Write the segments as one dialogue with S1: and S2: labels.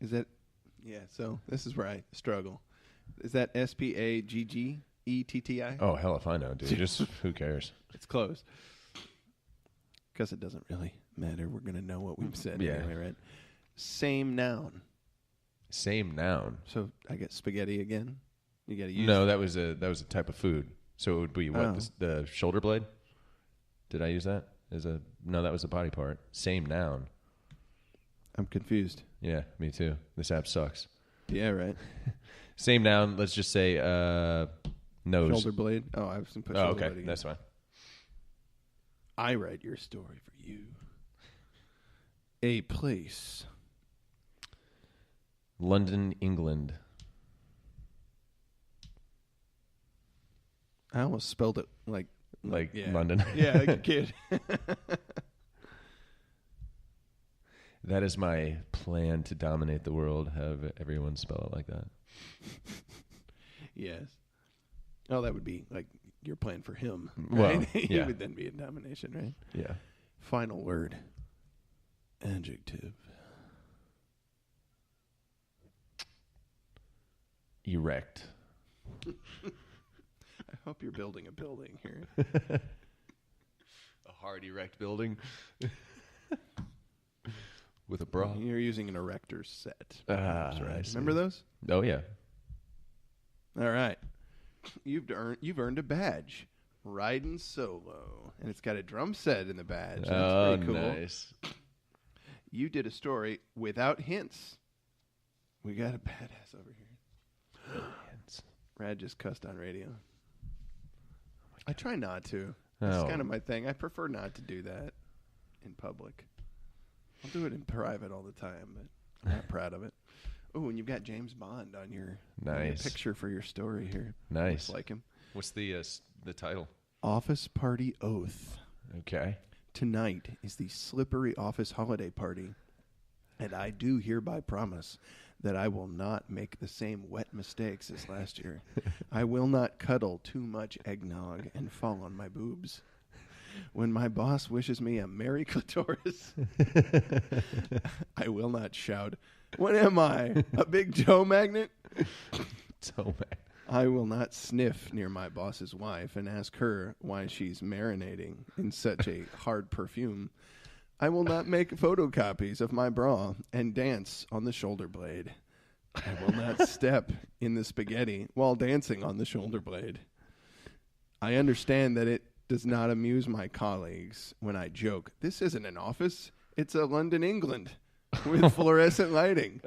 S1: Is that? Yeah. So this is where I struggle. Is that Spaggetti?
S2: Oh, hell if I know, dude. Just who cares?
S1: It's close. Because it doesn't really matter. We're going to know what we've said anyway, right? Same noun.
S2: Same noun.
S1: So I get spaghetti again. You got to use.
S2: No, that was a type of food. So it would be what the shoulder blade. Did I use that as a? No, that was a body part. Same noun.
S1: I'm confused.
S2: Yeah, me too. This app sucks.
S1: Yeah, right.
S2: Same noun. Let's just say nose.
S1: Shoulder blade. Oh, I was going to put shoulder blade again.
S2: That's fine.
S1: I write your story for you. A place.
S2: London, England.
S1: I almost spelled it like
S2: London.
S1: Yeah, like a kid.
S2: That is my plan to dominate the world. Have everyone spell it like that.
S1: Yes. Oh, that would be like your plan for him.
S2: Well,
S1: right? He
S2: yeah.
S1: would then be in domination, right?
S2: Yeah.
S1: Final word. Adjective.
S2: Erect.
S1: I hope you're building a building here.
S2: A hard erect building. With a bra.
S1: You're using an erector set.
S2: That's
S1: right. Remember those?
S2: Oh, yeah.
S1: All right. You've earned a badge. Riding solo. And it's got a drum set in the badge. That's pretty cool.
S2: Nice.
S1: You did a story without hints. We got a badass over here.
S2: Hints.
S1: Rad just cussed on radio. I try not to.
S2: Oh.
S1: It's kind of my thing. I prefer not to do that in public. I'll do it in private all the time, but I'm not proud of it. Oh, and you've got James Bond on your picture for your story here.
S2: Nice.
S1: Looks like him.
S2: What's the title?
S1: Office Party Oath.
S2: Okay.
S1: Tonight is the slippery office holiday party, and I do hereby promise that I will not make the same wet mistakes as last year. I will not cuddle too much eggnog and fall on my boobs. When my boss wishes me a Merry Clitoris, I will not shout, "What am I, a big toe magnet?"
S2: Toe magnet.
S1: I will not sniff near my boss's wife and ask her why she's marinating in such a hard perfume. I will not make photocopies of my bra and dance on the shoulder blade. I will not step in the spaghetti while dancing on the shoulder blade. I understand that it does not amuse my colleagues when I joke, "This isn't an office, it's a London, England, with fluorescent lighting."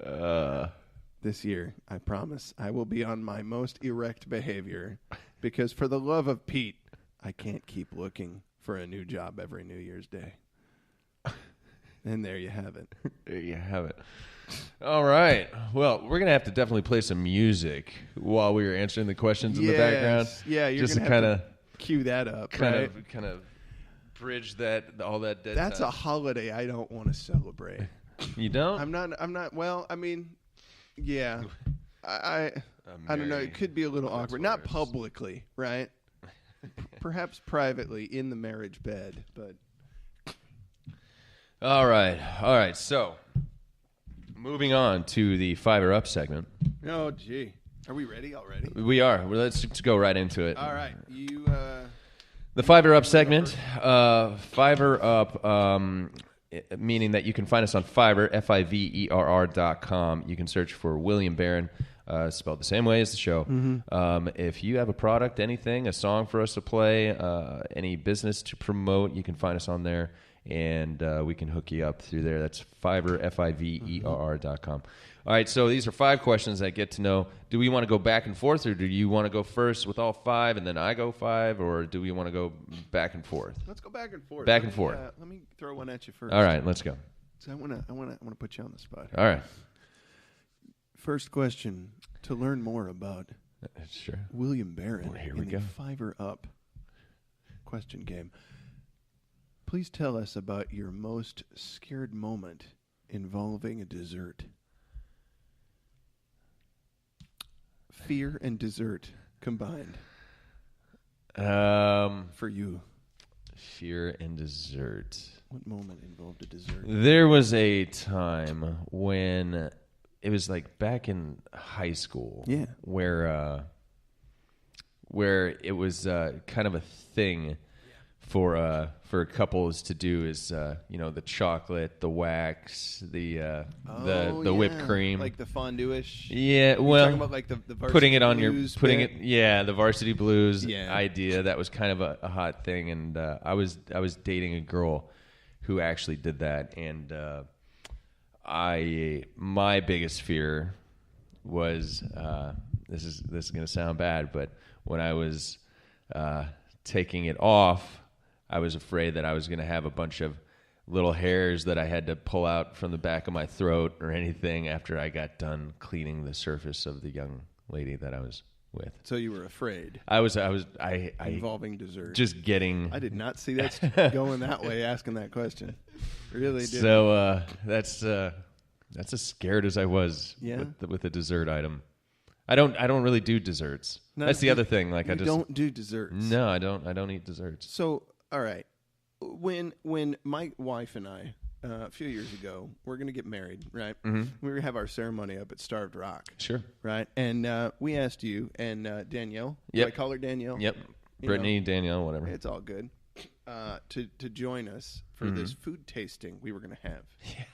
S1: This year, I promise, I will be on my most erect behavior, because for the love of Pete, I can't keep looking for a new job every New Year's Day. And there you have it.
S2: There you have it. All right. Well, we're going to have to definitely play some music while we were answering the questions in the background.
S1: Yeah, you're
S2: just
S1: going to have to cue that up,
S2: kind
S1: right?
S2: of bridge all that dead
S1: That's
S2: time.
S1: a holiday I don't want to celebrate.
S2: You don't?
S1: I'm not, well, I mean, yeah. I don't know. It could be a little awkward. Not publicly, right? Perhaps privately in the marriage bed, but...
S2: All right. So, moving on to the Fiverr Up segment.
S1: Oh, gee. Are we ready already?
S2: We are. Well, let's go right into it.
S1: All right.
S2: The Fiverr Up segment. Fiverr Up, meaning that you can find us on Fiverr, Fiverr.com. You can search for William Barron, spelled the same way as the show. Mm-hmm. If you have a product, anything, a song for us to play, any business to promote, you can find us on there. And we can hook you up through there. That's Fiverr, Fiverr.com. All right, so these are 5 questions that get to know. Do we want to go back and forth, or do you want to go first with all 5 and then I go 5, or do we want to go back and forth?
S1: Let's go back and forth.
S2: Back and forth.
S1: Let me throw one at you first.
S2: All right, let's go.
S1: So I want to put you on the spot here.
S2: All right.
S1: First question: to learn more about William Barron in the Fiverr Up question game, please tell us about your most scared moment involving a dessert. Fear and dessert combined. For you.
S2: Fear and dessert.
S1: What moment involved a dessert?
S2: There was a time when it was like back in high school.
S1: Yeah.
S2: Where it was kind of a thing for couples to do is the chocolate, the wax, the whipped cream,
S3: like the fondue-ish.
S2: Yeah,
S3: You're
S2: well,
S3: talking about like the Varsity
S2: putting it on
S3: Blues
S2: the Varsity Blues
S3: Yeah.
S2: idea. That was kind of a hot thing, and I was dating a girl who actually did that, and my biggest fear was this is going to sound bad, but when I was taking it off, I was afraid that I was going to have a bunch of little hairs that I had to pull out from the back of my throat or anything after I got done cleaning the surface of the young lady that I was with.
S3: So you were afraid.
S2: I
S3: Involving dessert.
S2: just getting.
S3: I did not see that going that way, asking that question. Really did.
S2: So that's as scared as I was
S3: Yeah?
S2: with the dessert item. I don't really do desserts.
S3: No,
S2: That's the other thing. Like
S3: you
S2: I just
S3: don't do desserts.
S2: No, I don't eat desserts.
S3: So, all right. When my wife and I, a few years ago, we're going to get married, right? Mm-hmm. We were going to have our ceremony up at Starved Rock.
S2: Sure.
S3: Right? And we asked you and Danielle.
S2: Yep.
S3: Do I call her Danielle?
S2: Yep. Brittany, Danielle, whatever.
S3: It's all good. To join us for this food tasting we were going to have.
S2: Yeah.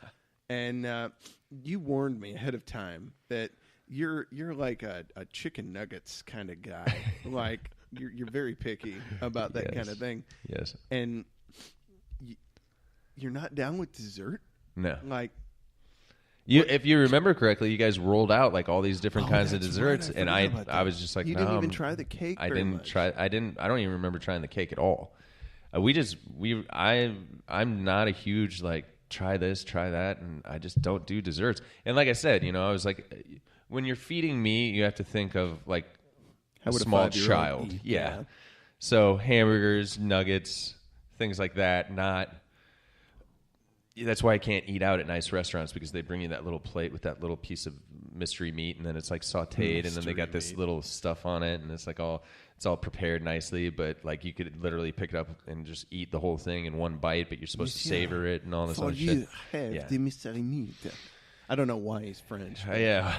S3: And you warned me ahead of time that you're like a chicken nuggets kind of guy. Like you're very picky about that kind of thing.
S2: Yes.
S3: And you're not down with dessert?
S2: No.
S3: Like
S2: if you remember correctly, you guys rolled out like all these different kinds of
S3: that's
S2: desserts,
S3: right. I
S2: and
S3: forgot about that.
S2: I was just like,
S3: you
S2: no,
S3: didn't even try the cake.
S2: I
S3: very
S2: didn't
S3: much.
S2: try. I don't even remember trying the cake at all. I'm not a huge like try this, try that, and I just don't do desserts. And like I said, I was like, when you're feeding me, you have to think of like
S3: How
S2: a
S3: would a
S2: small
S3: 5-year-old
S2: child.
S3: eat?
S2: Yeah. So hamburgers, nuggets, things like that. That's why I can't eat out at nice restaurants, because they bring you that little plate with that little piece of mystery meat, and then it's like sautéed, and then they got this little stuff on it, and it's all prepared nicely, but like you could literally pick it up and just eat the whole thing in one bite, but you're supposed to savor it and all this other shit.
S3: Have the mystery meat. I don't know why he's French.
S2: Yeah.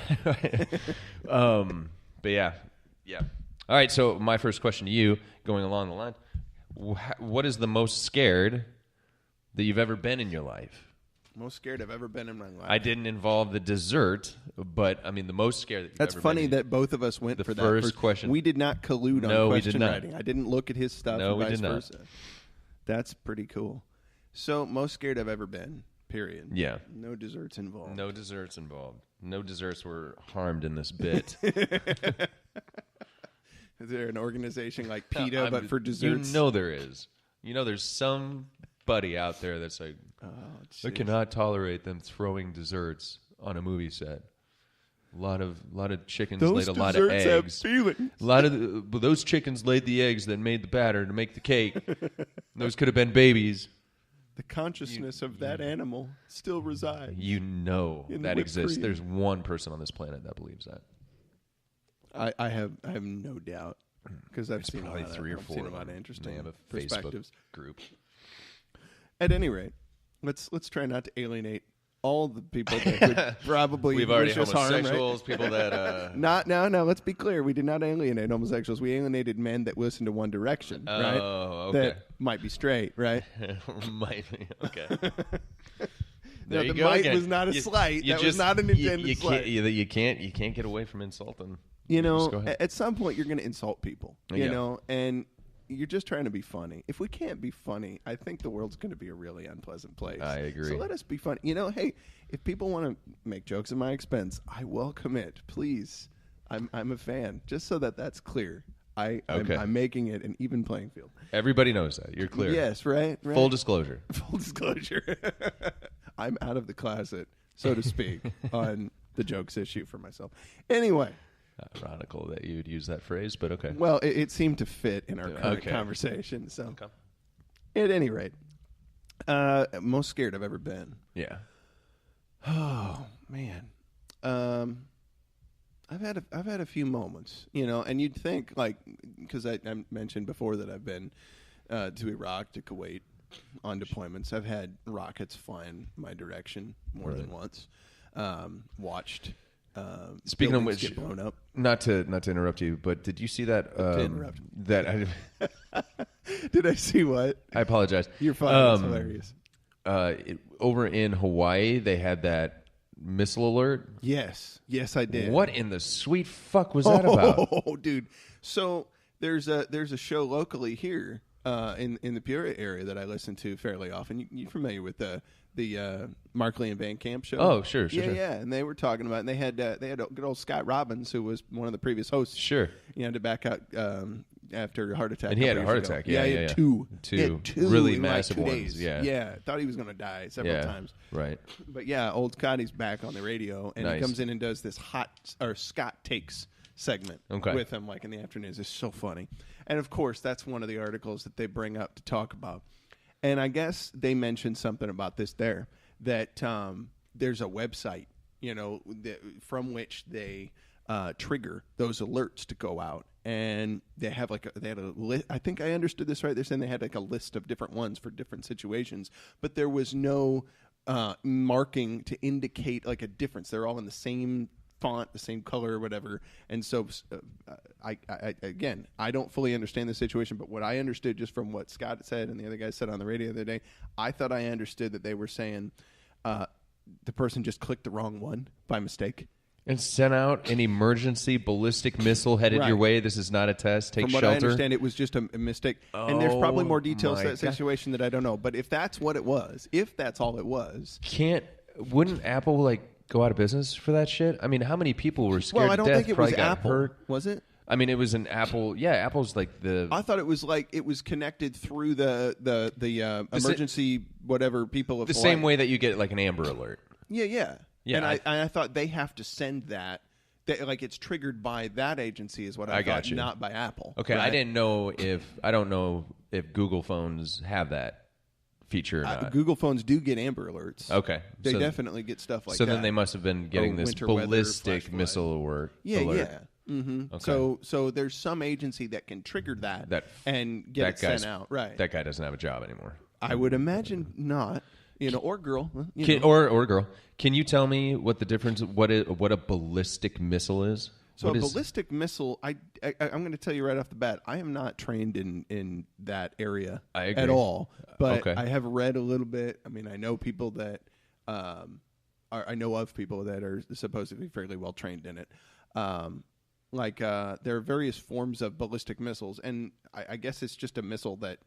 S2: But yeah. All right, so my first question to you, going along the line, what is the most scared that you've ever been in your life?
S3: Most scared I've ever been in my life.
S2: I didn't involve the dessert, but I mean the most scared that you've
S3: That's
S2: ever
S3: funny
S2: been in.
S3: that both of us went
S2: The
S3: for that
S2: first question.
S3: We did not collude
S2: No,
S3: on
S2: we did
S3: question
S2: not.
S3: writing. I didn't look at his stuff
S2: No,
S3: and
S2: we
S3: vice
S2: did not.
S3: versa. That's pretty cool. So, most scared I've ever been, period.
S2: Yeah.
S3: No desserts involved.
S2: No desserts involved. No desserts were harmed in this bit.
S3: Is there an organization like PETA, but for desserts?
S2: There is. There's somebody out there that's like, I cannot tolerate them throwing desserts on a movie set. A lot of chickens laid a lot of eggs.
S3: Have feelings.
S2: But those chickens laid the eggs that made the batter to make the cake. Those could have been babies.
S3: The consciousness of that animal still resides.
S2: In that exists.
S3: cream.
S2: There's one person on this planet that believes that.
S3: I have no doubt, because I've seen
S2: Probably 3 or 4.
S3: I've seen a lot of interesting
S2: They have a
S3: perspectives.
S2: Facebook group.
S3: At any rate, let's try not to alienate all the people that would probably
S2: We've already
S3: wish us harm, right?
S2: homosexuals, people that
S3: No. Let's be clear. We did not alienate homosexuals. We alienated men that listen to One Direction, right?
S2: Oh, okay.
S3: That might be straight, right?
S2: Might be. Okay.
S3: No,
S2: There you
S3: the
S2: go
S3: might
S2: again.
S3: was not a slight. That was
S2: just-
S3: not an intended slight.
S2: You can't get away from insulting.
S3: You
S2: Just
S3: know,
S2: go ahead.
S3: at some point you're going to insult people, you
S2: Yeah.
S3: know, and you're just trying to be funny. If we can't be funny, I think the world's going to be a really unpleasant place.
S2: I agree.
S3: So let us be funny. You know, hey, if people want to make jokes at my expense, I welcome it. Please. I'm a fan. Just so that's clear. I'm making it an even playing field.
S2: Everybody knows that. You're clear.
S3: Yes, right?
S2: Full disclosure.
S3: Full disclosure. I'm out of the closet, so to speak, on the jokes issue for myself. Anyway.
S2: Ironical that you'd use that phrase, but okay.
S3: Well, it seemed to fit in our current
S2: Okay.
S3: conversation. So,
S2: Okay.
S3: at any rate, most scared I've ever been.
S2: Yeah.
S3: Oh man, I've had a few moments, you know, and you'd think like because I mentioned before that I've been to Iraq, to Kuwait on deployments. I've had rockets flying my direction more than once. watched.
S2: Speaking of
S3: buildings
S2: which,
S3: get blown up.
S2: not to interrupt you, but did you see that?
S3: To interrupt.
S2: That
S3: Did I see what?
S2: I apologize.
S3: You're fine. It's hilarious.
S2: Over in Hawaii, they had that missile alert.
S3: Yes, I did.
S2: What in the sweet fuck was that about?
S3: Oh, dude. So there's a show locally here in the Peoria area that I listen to fairly often. You're familiar with the Markley and Van Camp show?
S2: Oh, sure.
S3: Yeah. And they were talking about, and they had good old Scott Robbins, who was one of the previous hosts.
S2: Sure.
S3: He had to back out after a heart attack.
S2: And he had a heart attack. Yeah,
S3: he had two. He had two
S2: really
S3: in
S2: massive
S3: like 2
S2: ones.
S3: days.
S2: Yeah.
S3: Thought he was going to die several times.
S2: Right.
S3: But yeah, old Scotty's back on the radio, and
S2: Nice.
S3: he comes in and does this Scott Takes segment with him, like in the afternoons. It's so funny. And of course, that's one of the articles that they bring up to talk about. And I guess they mentioned something about this there, that there's a website, from which they trigger those alerts to go out. And they have they had a list. I think I understood this right. They're saying they had like a list of different ones for different situations, but there was no marking to indicate like a difference. They're all in the same font, the same color or whatever. And so I don't fully understand the situation, but what I understood just from what Scott said and the other guy said on the radio the other day, I thought I understood that they were saying the person just clicked the wrong one by mistake.
S2: And sent out an emergency ballistic missile headed your way. This is not a test. Take
S3: shelter. From what I understand, it was just a mistake. And there's probably more details to that situation that I don't know. But if that's what it was, if that's all it was.
S2: Wouldn't Apple go out of business for that shit? I mean, how many people were scared
S3: Well, I don't
S2: to death?
S3: think it was
S2: got
S3: Apple.
S2: Hurt?
S3: Was it?
S2: I mean, it was an Apple. Yeah, Apple's like the.
S3: I thought it was connected through the emergency whatever people.
S2: The same way that you get like an Amber Alert.
S3: Yeah. And I thought they have to send that. It's triggered by that agency is what I thought,
S2: got you.
S3: Not by Apple.
S2: Okay,
S3: right?
S2: I don't know if Google phones have that feature or not.
S3: Google phones do get Amber Alerts.
S2: Okay.
S3: They definitely get stuff like that.
S2: So then they must have been getting this ballistic
S3: weather,
S2: missile alert.
S3: Yeah. Mm-hmm.
S2: Okay.
S3: So there's some agency that can trigger that and get it sent out. Right.
S2: That guy doesn't have a job anymore.
S3: I would imagine not. Or girl.
S2: Or girl. Can you tell me what the difference? What a ballistic missile is?
S3: So ballistic missile. I'm going to tell you right off the bat. I am not trained in that area at all. But I have read a little bit. I mean, I know people that I know of people that are supposedly fairly well trained in it. There are various forms of ballistic missiles, and I guess it's just a missile that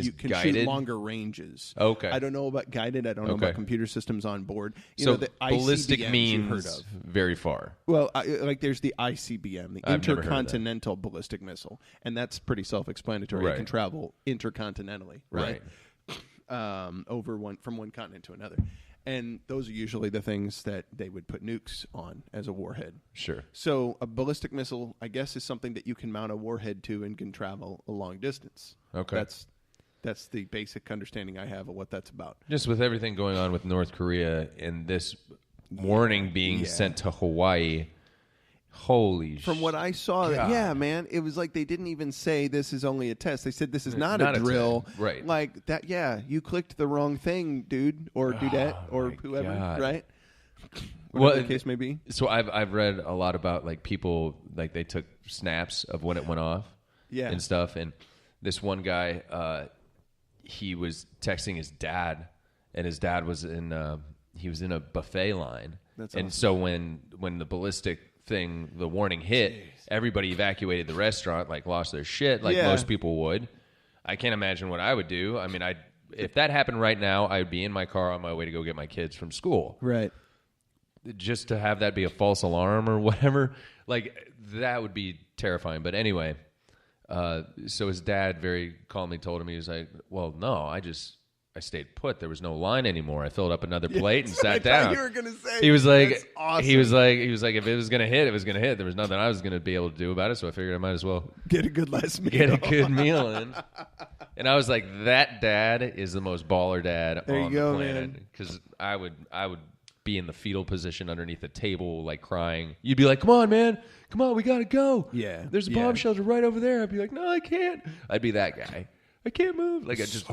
S3: you can shoot longer ranges.
S2: Okay.
S3: I don't know about guided. I don't know about computer systems on board.
S2: The ballistic
S3: ICBMs
S2: means
S3: you've heard of.
S2: very far.
S3: Well, there's the ICBM, the Intercontinental Ballistic Missile, and that's pretty self-explanatory.
S2: Right.
S3: It can travel intercontinentally, right? From one continent to another. And those are usually the things that they would put nukes on as a warhead.
S2: Sure.
S3: So a ballistic missile, I guess, is something that you can mount a warhead to and can travel a long distance.
S2: Okay.
S3: That's the basic understanding I have of what that's about.
S2: Just with everything going on with North Korea and this warning being sent to Hawaii, holy shit.
S3: From what I saw, man, it was like they didn't even say this is only a test. They said this is not a drill.
S2: Right.
S3: Like that, you clicked the wrong thing, dude, or dudette, or whoever, right? Whatever the case may be.
S2: So I've read a lot about people, they took snaps of when it went off and stuff. And this one guy, he was texting his dad, and his dad was in a buffet line. That's awesome. And so when the ballistic thing, the warning hit, everybody evacuated the restaurant, lost their shit, most people would. I can't imagine what I would do. I mean, if that happened right now, I would be in my car on my way to go get my kids from school.
S3: Right.
S2: Just to have that be a false alarm or whatever, that would be terrifying. But anyway, so his dad very calmly told him, he was like, well, no, I stayed put. There was no line anymore. I filled up another plate and sat down.
S3: You were gonna say.
S2: He was like,
S3: that's awesome.
S2: He was like, if it was gonna hit, it was gonna hit. There was nothing I was gonna be able to do about it. So I figured I might as well
S3: get a good last meal.
S2: Get a good meal in. And I was like, that dad is the most baller dad on the planet. Because I would be in the fetal position underneath the table, crying. You'd be like, come on, man. Come on, we gotta go.
S3: Yeah.
S2: There's a bomb shelter right over there. I'd be like, no, I can't. I'd be that guy. I can't move. I just